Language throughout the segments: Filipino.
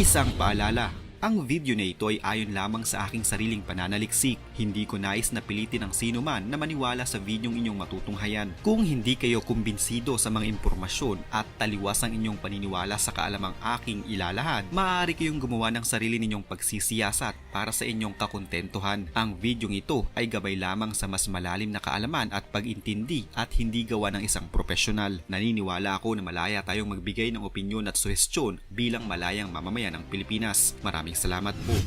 Isang paalala, ang video na ito ay ayon lamang sa aking sariling pananaliksik. Hindi ko nais na pilitin ang sino man na maniwala sa videong inyong matutunghayan. Kung hindi kayo kumbinsido sa mga impormasyon at taliwas ang inyong paniniwala sa kaalamang aking ilalahad, maaari kayong gumawa ng sarili ninyong pagsisiyasat para sa inyong kakontentuhan. Ang videong ito ay gabay lamang sa mas malalim na kaalaman at pag-intindi at hindi gawa ng isang profesional. Naniniwala ako na malaya tayong magbigay ng opinyon at suhestyon bilang malayang mamamayan ng Pilipinas. Maraming salamat po.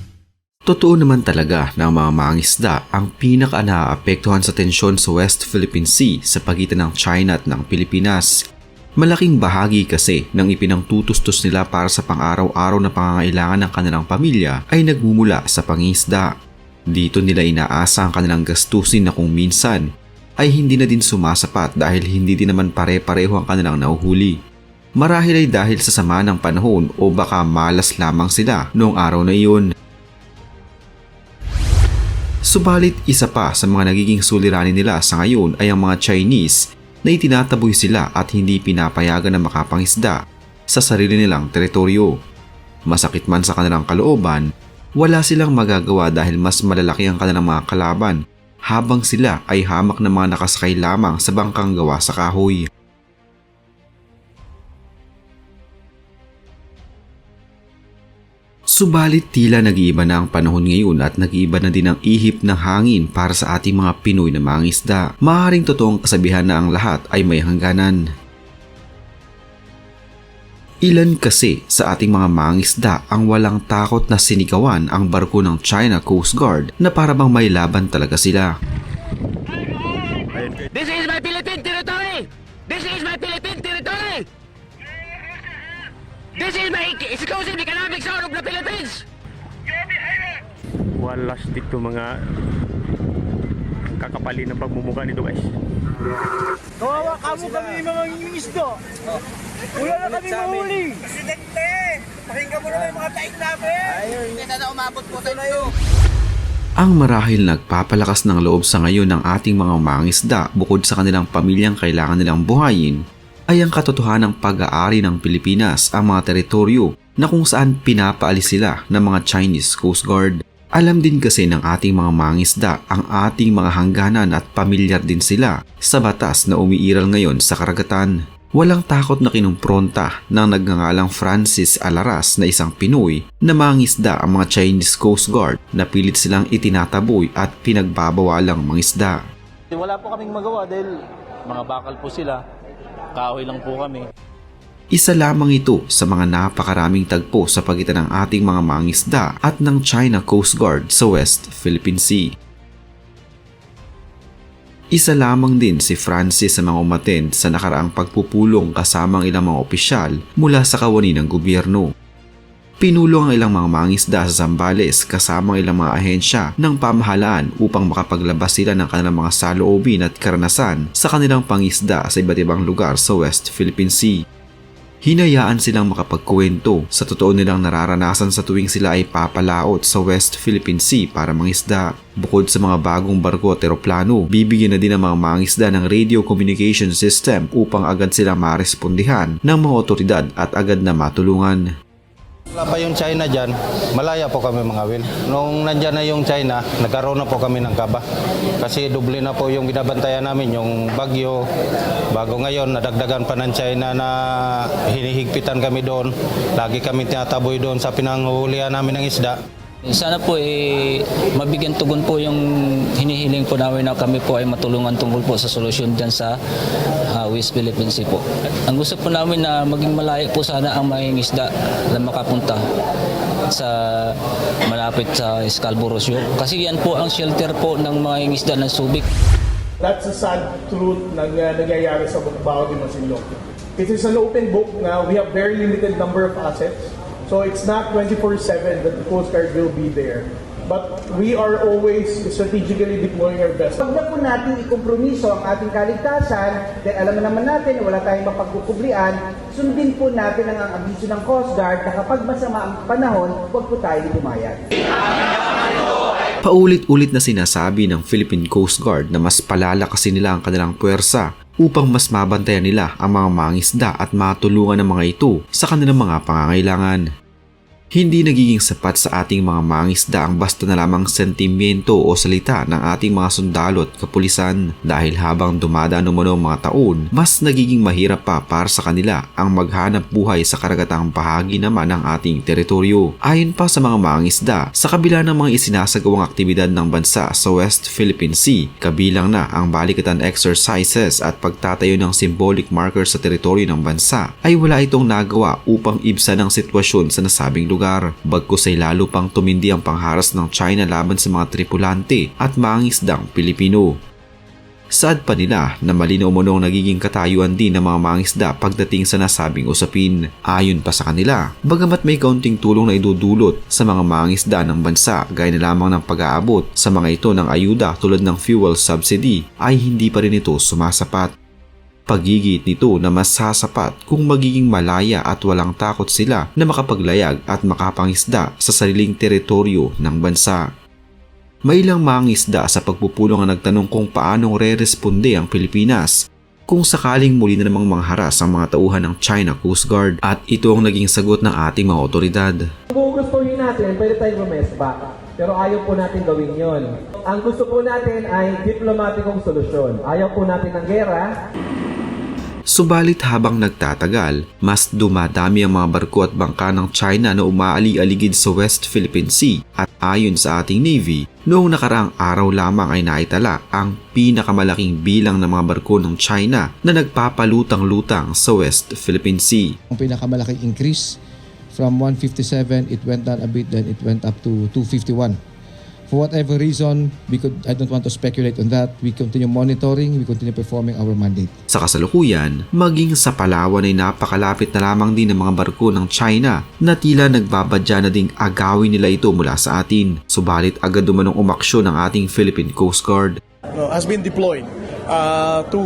Totoo naman talaga na ang mga mangingisda ang pinaka-naaapektuhan sa tensyon sa West Philippine Sea sa pagitan ng China at ng Pilipinas. Malaking bahagi kasi ng ipinangtutustos nila para sa pang-araw-araw na pangangailangan ng kanilang pamilya ay nagmumula sa pangingisda. Dito nila inaasa ang kanilang gastusin na kung minsan ay hindi na din sumasapat dahil hindi din naman pare-pareho ang kanilang nauhuli. Marahil ay dahil sa sama ng panahon o baka malas lamang sila noong araw na iyon. Subalit isa pa sa mga nagiging suliranin nila sa ngayon ay ang mga Chinese na itinataboy sila at hindi pinapayagan na makapangisda sa sarili nilang teritoryo. Masakit man sa kanilang kalooban, wala silang magagawa dahil mas malalaki ang kanilang mga kalaban habang sila ay hamak na mga nakasakay lamang sa bangkang gawa sa kahoy. Subalit tila nag-iiba na ang panahon ngayon at nag-iiba na din ang ihip ng hangin para sa ating mga Pinoy na mangingisda. Maaaring totoong kasabihan na ang lahat ay may hangganan. Ilan kasi sa ating mga mangingisda ang walang takot na sinigawan ang barko ng China Coast Guard na para bang may laban talaga sila. This is my Philippine territory! This is my Philippine territory! This is my exclusive economic zone of the Philippines! Walas dito mga kakapali ng pagmumukha nito guys. Kawawa kamo kami mga isda. Wala na kami mahuli. Presidente, pakinggan mo naman yung mga taing namin. Ayun, hindi na umabot po tayo na yun. Ang marahil nagpapalakas ng loob sa ngayon ng ating mga mangingisda bukod sa kanilang pamilyang kailangan nilang buhayin ay ang katotohanang pag-aari ng Pilipinas ang mga teritoryo na kung saan pinapaalis sila ng mga Chinese Coast Guard. Alam din kasi ng ating mga mangingisda ang ating mga hangganan at pamilyar din sila sa batas na umiiral ngayon sa karagatan. Walang takot na kinumpronta ng nagngangalang Francis Alaras na isang Pinoy na mangingisda ang mga Chinese Coast Guard na pilit silang itinataboy at pinagbabawalang mangisda. Wala po kaming magawa dahil mga bakal po sila. Kahoy lang po kami. Isa lamang ito sa mga napakaraming tagpo sa pagitan ng ating mga mangingisda at ng China Coast Guard sa West Philippine Sea. Isa lamang din si Francis sa mga umattend sa nakaraang pagpupulong kasama ang ilang mga opisyal mula sa kawani ng gobyerno. Pinulong ang ilang mga mangingisda sa Zambales kasama ang ilang mga ahensya ng pamahalaan upang makapaglabas sila ng kanilang mga saloobin at karanasan sa kanilang pangisda sa iba't ibang lugar sa West Philippine Sea. Hinayaan silang makapagkuwento sa totoo nilang nararanasan sa tuwing sila ay papalaot sa West Philippine Sea para mangisda. Bukod sa mga bagong barko at eroplano, bibigyan na din ang mga mangisda ng radio communication system upang agad silang marespondihan ng mga otoridad at agad na matulungan. Wala pa yung China dyan, malaya po kami mga Will. Nung nandyan na yung China, nagkaroon na po kami ng kaba. Kasi doble na po yung binabantayan namin, yung bagyo. Bago ngayon, nadagdagan pa ng China na hinihigpitan kami doon. Lagi kami tinataboy doon sa pinanghuhulihan namin ng isda. Sana po mabigyan tugon po yung hinihiling po namin na kami po ay matulungan tungkol po sa solusyon dyan sa West Philippine Sea po. Ang gusto po namin na maging malayo po sana ang mangingisda na makapunta sa malapit sa Scarborough Shoal. Kasi yan po ang shelter po ng mangingisda ng Subic. That's the sad truth na nangyayari sa Bukbao de Masinloc. It is an open book na we have very limited number of assets. So it's not 24/7 that the Coast Guard will be there. But we are always strategically deploying our vessels. Huwag na po natin ikompromiso ang ating kaligtasan dahil alam naman natin na wala tayong mapagkukublian. Sundin po natin ang abiso ng Coast Guard na kapag masama ang panahon, huwag po tayo lumayag. Paulit-ulit na sinasabi ng Philippine Coast Guard na mas palalakasin nila ang kanilang puwersa upang mas mabantayan nila ang mga mangingisda at matulungan ng mga ito sa kanilang mga pangangailangan. Hindi nagiging sapat sa ating mga mangisda ang basta na lamang sentimiento o salita ng ating mga sundalo at kapulisan dahil habang dumadaan umano ang mga taon, mas nagiging mahirap pa para sa kanila ang maghanap buhay sa karagatang bahagi naman ng ating teritoryo. Ayon pa sa mga mangisda, sa kabila ng mga isinasagawang aktibidad ng bansa sa West Philippine Sea, kabilang na ang balikatan exercises at pagtatayo ng symbolic markers sa teritoryo ng bansa, ay wala itong nagawa upang ibsan ang sitwasyon sa nasabing lugar. Bagkus ay lalo pang tumindi ang pangharas ng China laban sa mga tripulante at mangisdang Pilipino. Saad pa nila na mali na umunong nagiging katayuan din ng mga mangisda pagdating sa nasabing usapin. Ayon pa sa kanila, bagamat may kaunting tulong na idudulot sa mga mangisda ng bansa gaya na lamang ng pag-aabot sa mga ito ng ayuda tulad ng fuel subsidy, ay hindi pa rin ito sumasapat. Pagigit nito na mas sasapat kung magiging malaya at walang takot sila na makapaglayag at makapangisda sa sariling teritoryo ng bansa. May ilang mangisda sa pagpupulong ang nagtanong kung paanong re-responde ang Pilipinas kung sakaling muli na namang mangharas ang mga tauhan ng China Coast Guard, at ito ang naging sagot ng ating mga otoridad. Kung gustuhin natin, pwede tayong rumesba. Pero ayaw po natin gawin yon. Ang gusto po natin ay diplomatikong solusyon. Ayaw po natin ng gera. Subalit habang nagtatagal, mas dumadami ang mga barko at bangka ng China na umaali-aligid sa West Philippine Sea, at ayon sa ating Navy, noong nakaraang araw lamang ay naitala ang pinakamalaking bilang ng mga barko ng China na nagpapalutang-lutang sa West Philippine Sea. Ang pinakamalaking increase from 157, it went down a bit, then it went up to 251. For whatever reason, I don't want to speculate on that. We continue monitoring, we continue performing our mandate. Sa kasalukuyan, maging sa Palawan ay napakalapit na lamang din ng mga barko ng China na tila nagbabadya na ding agawin nila ito mula sa atin. Subalit agad dumanong umaksyon ng ating Philippine Coast Guard. Has been deployed to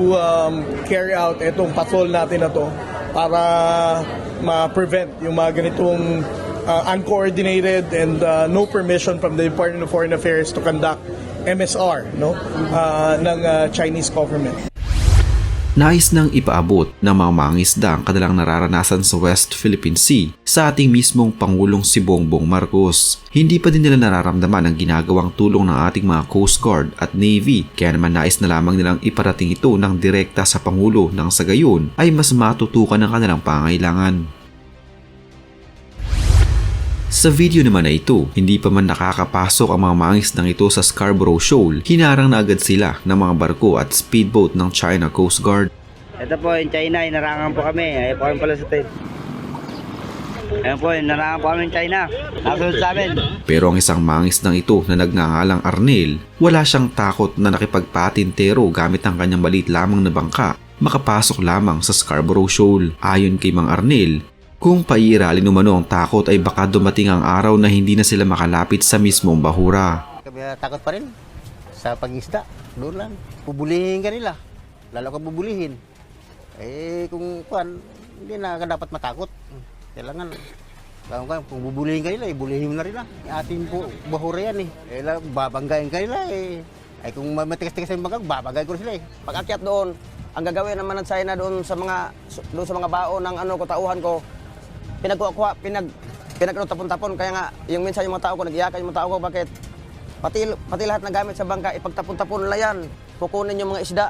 carry out itong patrol natin na to para ma-prevent yung mga ganitong uncoordinated and no permission from the Department of Foreign Affairs to conduct MSR ng Chinese government. Nais nang ipaabot ng mga mangisda ang kanilang nararanasan sa West Philippine Sea sa ating mismong Pangulong si Bongbong Marcos. Hindi pa din nila nararamdaman ang ginagawang tulong ng ating mga Coast Guard at Navy, kaya naman nais na lamang nilang iparating ito ng direkta sa Pangulo nang sa gayon ay mas matutukan ang kanilang pangailangan. Sa video naman na ito, hindi pa man nakakapasok ang mga mangisdang ito sa Scarborough Shoal, hinarang na agad sila ng mga barko at speedboat ng China Coast Guard. Ito po yung China, inarangan po kami. Ayaw po kami pala sa tayo. Ayan po, inarangan po kami ng China. Nasunod sa amin. Pero ang isang mangisdang ito na nagngangalang Arnel, wala siyang takot na nakipagpatintero gamit ang kanyang maliit lamang na bangka makapasok lamang sa Scarborough Shoal. Ayon kay Mang Arnel, kung pairalin umano ang takot ay baka dumating ang araw na hindi na sila makalapit sa mismong bahura. Kami takot pa rin sa pag-isda. Doon lang. Pubulihin ka nila. Lalo ka bubulihin. Kung hindi na ka dapat matakot. Kailangan, kung bubulihin ka nila, bulihin mo na rin. Ating bahura yan . Babanggain ka nila . Kung matigas-tigas yung banggang, babagay ko sila . Pag-akyat doon, ang gagawin naman ng China doon sa mga baon ng katauhan ko, pinagtapon-tapon. Kaya nga, yung minsan yung mga tao ko, nag-iyakan yung mga tao ko, bakit? Pati lahat na gamit sa bangka, ipagtapon-tapon nila yan. Kukunin yung mga isda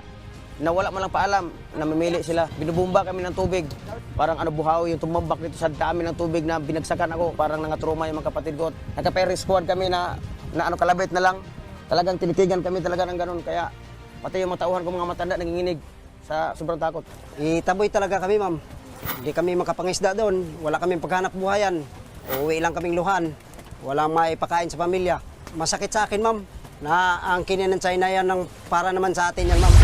na wala man lang paalam, namimili sila. Binubumba kami ng tubig. Parang buhawi yung tumambak dito sa kami ng tubig na binagsakan ako. Parang nangatruma yung mga kapatid ko. Nagka-peri squad kami na kalabit na lang. Talagang tinitigan kami talaga ng ganun. Kaya pati yung mga tauhan ko, mga matanda, nanginginig sa sobrang takot. Itaboy talaga kami, ma'am. Hindi kami makapangisda doon. Wala kaming paghanap buhayan. Uuwi lang kaming luhan. Walang maipakain sa pamilya. Masakit sa akin, ma'am, na ang kinin ng China yan para naman sa atin yan, ma'am.